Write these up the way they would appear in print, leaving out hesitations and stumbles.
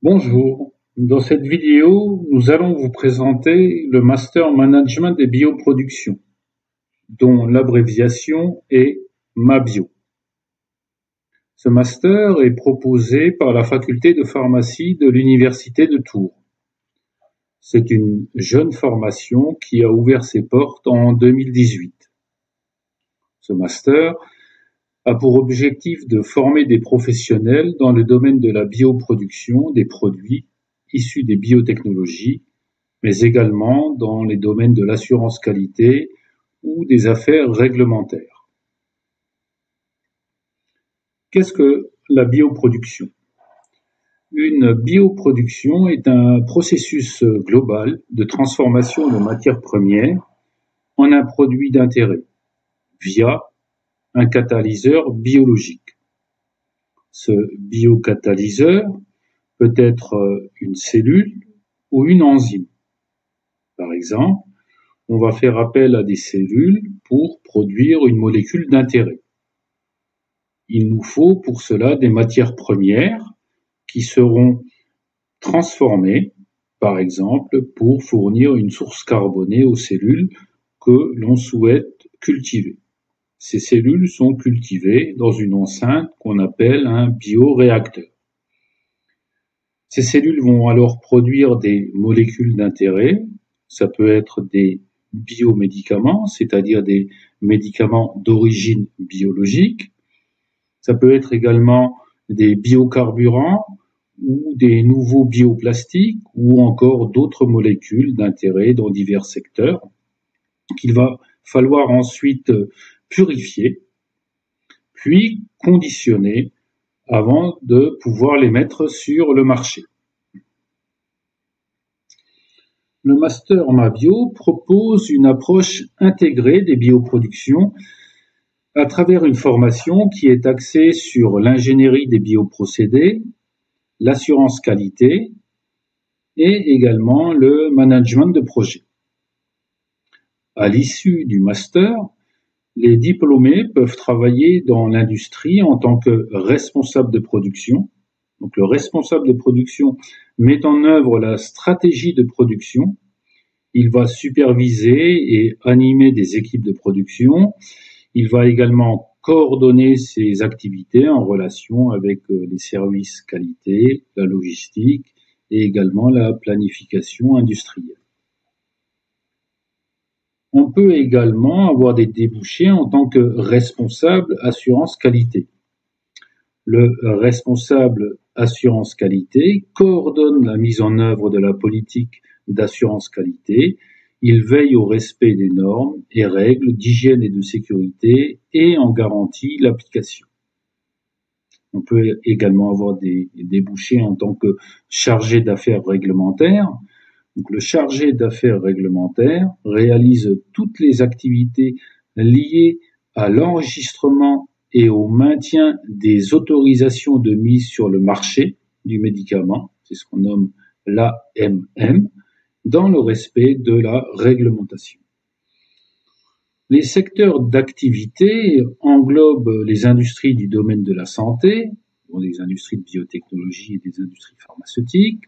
Bonjour, dans cette vidéo, nous allons vous présenter le Master Management des bioproductions, dont l'abréviation est MABIO. Ce master est proposé par la faculté de pharmacie de l'Université de Tours. C'est une jeune formation qui a ouvert ses portes en 2018. Ce master a pour objectif de former des professionnels dans le domaine de la bioproduction des produits issus des biotechnologies, mais également dans les domaines de l'assurance qualité ou des affaires réglementaires. Qu'est-ce que la bioproduction? Une bioproduction est un processus global de transformation de matières premières en un produit d'intérêt via un catalyseur biologique. Ce biocatalyseur peut être une cellule ou une enzyme. Par exemple, on va faire appel à des cellules pour produire une molécule d'intérêt. Il nous faut pour cela des matières premières qui seront transformées, par exemple, pour fournir une source carbonée aux cellules que l'on souhaite cultiver. Ces cellules sont cultivées dans une enceinte qu'on appelle un bioréacteur. Ces cellules vont alors produire des molécules d'intérêt. Ça peut être des biomédicaments, c'est-à-dire des médicaments d'origine biologique. Ça peut être également des biocarburants ou des nouveaux bioplastiques ou encore d'autres molécules d'intérêt dans divers secteurs qu'il va falloir ensuite purifier, puis conditionner avant de pouvoir les mettre sur le marché. Le Master MABIO propose une approche intégrée des bioproductions à travers une formation qui est axée sur l'ingénierie des bioprocédés, l'assurance qualité et également le management de projet. À l'issue du master, les diplômés peuvent travailler dans l'industrie en tant que responsable de production. Donc le responsable de production met en œuvre la stratégie de production. Il va superviser et animer des équipes de production. Il va également coordonner ses activités en relation avec les services qualité, la logistique et également la planification industrielle. On peut également avoir des débouchés en tant que responsable assurance qualité. Le responsable assurance qualité coordonne la mise en œuvre de la politique d'assurance qualité. Il veille au respect des normes et règles d'hygiène et de sécurité et en garantit l'application. On peut également avoir des débouchés en tant que chargé d'affaires réglementaires. Donc, le chargé d'affaires réglementaires réalise toutes les activités liées à l'enregistrement et au maintien des autorisations de mise sur le marché du médicament, c'est ce qu'on nomme l'AMM, dans le respect de la réglementation. Les secteurs d'activité englobent les industries du domaine de la santé, les industries de biotechnologie et des industries pharmaceutiques,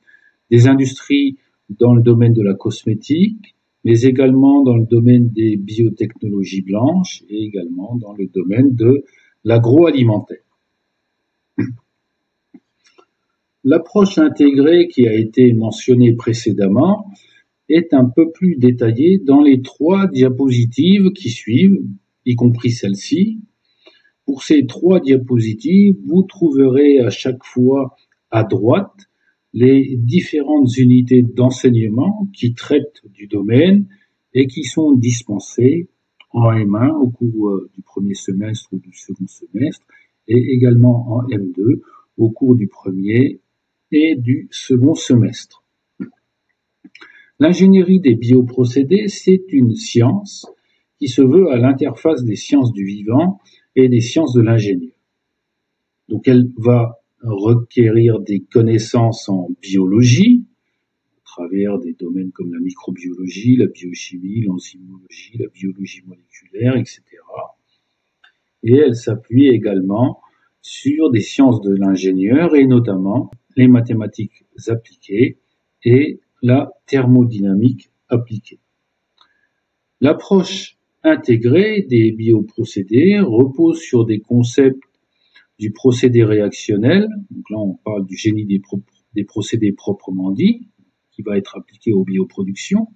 des industries dans le domaine de la cosmétique, mais également dans le domaine des biotechnologies blanches et également dans le domaine de l'agroalimentaire. L'approche intégrée qui a été mentionnée précédemment est un peu plus détaillée dans les 3 diapositives qui suivent, y compris celle-ci. Pour ces 3 diapositives, vous trouverez à chaque fois à droite les différentes unités d'enseignement qui traitent du domaine et qui sont dispensées en M1 au cours du premier semestre ou du second semestre et également en M2 au cours du premier et du second semestre. L'ingénierie des bioprocédés, c'est une science qui se veut à l'interface des sciences du vivant et des sciences de l'ingénieur. Donc elle va requérir des connaissances en biologie, à travers des domaines comme la microbiologie, la biochimie, l'enzymologie, la biologie moléculaire, etc. Et elle s'appuie également sur des sciences de l'ingénieur et notamment les mathématiques appliquées et la thermodynamique appliquée. L'approche intégrée des bioprocédés repose sur des concepts du procédé réactionnel, donc là on parle du génie des procédés proprement dit, qui va être appliqué aux bioproductions,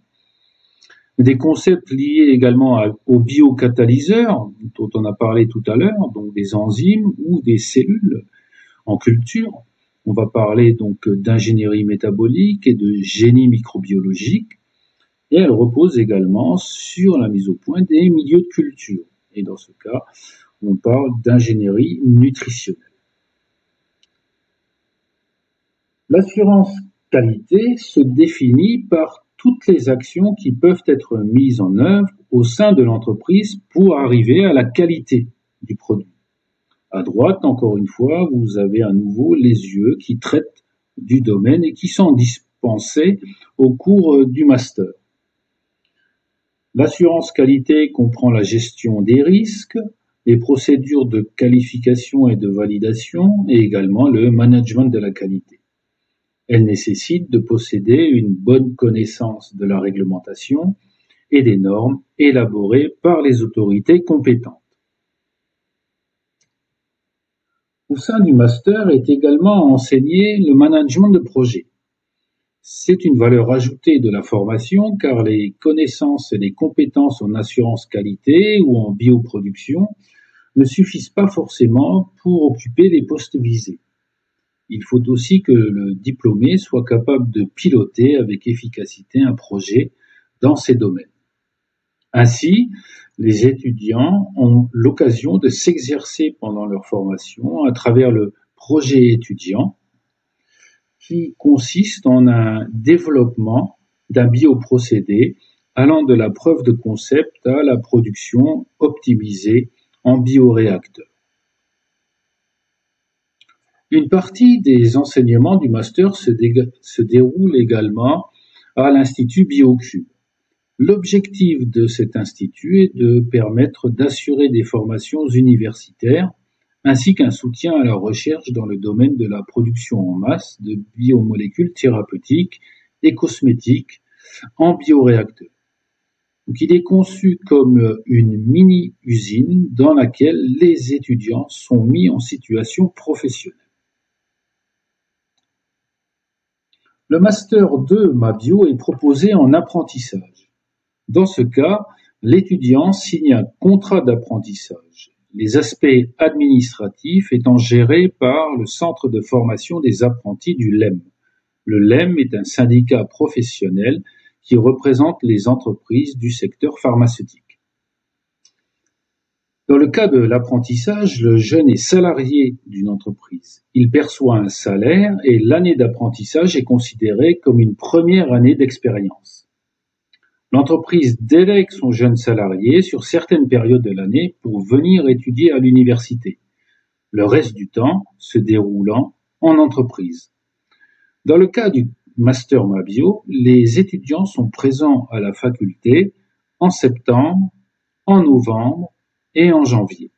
des concepts liés également aux biocatalyseurs, dont on a parlé tout à l'heure, donc des enzymes ou des cellules en culture. On va parler donc d'ingénierie métabolique et de génie microbiologique, et elle repose également sur la mise au point des milieux de culture. Et dans ce cas, on parle d'ingénierie nutritionnelle. L'assurance qualité se définit par toutes les actions qui peuvent être mises en œuvre au sein de l'entreprise pour arriver à la qualité du produit. À droite, encore une fois, vous avez à nouveau les yeux qui traitent du domaine et qui sont dispensés au cours du master. L'assurance qualité comprend la gestion des risques, les procédures de qualification et de validation et également le management de la qualité. Elle nécessite de posséder une bonne connaissance de la réglementation et des normes élaborées par les autorités compétentes. Au sein du master est également enseigné le management de projet. C'est une valeur ajoutée de la formation car les connaissances et les compétences en assurance qualité ou en bioproduction ne suffisent pas forcément pour occuper les postes visés. Il faut aussi que le diplômé soit capable de piloter avec efficacité un projet dans ces domaines. Ainsi, les étudiants ont l'occasion de s'exercer pendant leur formation à travers le projet étudiant qui consiste en un développement d'un bioprocédé allant de la preuve de concept à la production optimisée en bioréacteur. Une partie des enseignements du master se déroule également à l'Institut BioCube. L'objectif de cet institut est de permettre d'assurer des formations universitaires ainsi qu'un soutien à la recherche dans le domaine de la production en masse de biomolécules thérapeutiques et cosmétiques en bioréacteurs. Donc, il est conçu comme une mini-usine dans laquelle les étudiants sont mis en situation professionnelle. Le Master 2 MABio est proposé en apprentissage. Dans ce cas, l'étudiant signe un contrat d'apprentissage, les aspects administratifs étant gérés par le Centre de formation des apprentis du LEM. Le LEM est un syndicat professionnel qui représente les entreprises du secteur pharmaceutique. Dans le cas de l'apprentissage, le jeune est salarié d'une entreprise. Il perçoit un salaire et l'année d'apprentissage est considérée comme une première année d'expérience. L'entreprise délègue son jeune salarié sur certaines périodes de l'année pour venir étudier à l'université, le reste du temps se déroulant en entreprise. Dans le cas du Master MABio, les étudiants sont présents à la faculté en septembre, en novembre et en janvier.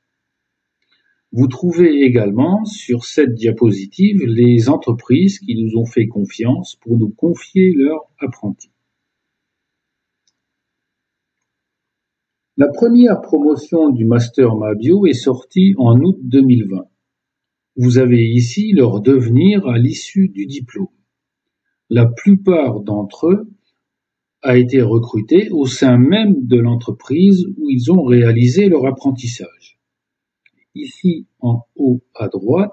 Vous trouvez également sur cette diapositive les entreprises qui nous ont fait confiance pour nous confier leurs apprentis. La première promotion du Master MABio est sortie en août 2020. Vous avez ici leur devenir à l'issue du diplôme. La plupart d'entre eux a été recruté au sein même de l'entreprise où ils ont réalisé leur apprentissage. Ici, en haut à droite,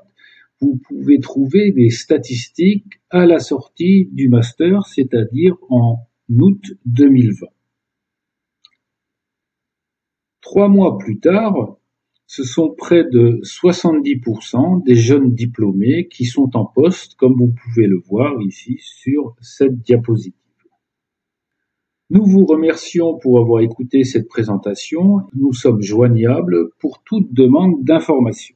vous pouvez trouver des statistiques à la sortie du master, c'est-à-dire en août 2020. 3 mois plus tard, ce sont près de 70% des jeunes diplômés qui sont en poste, comme vous pouvez le voir ici sur cette diapositive. Nous vous remercions pour avoir écouté cette présentation. Nous sommes joignables pour toute demande d'information.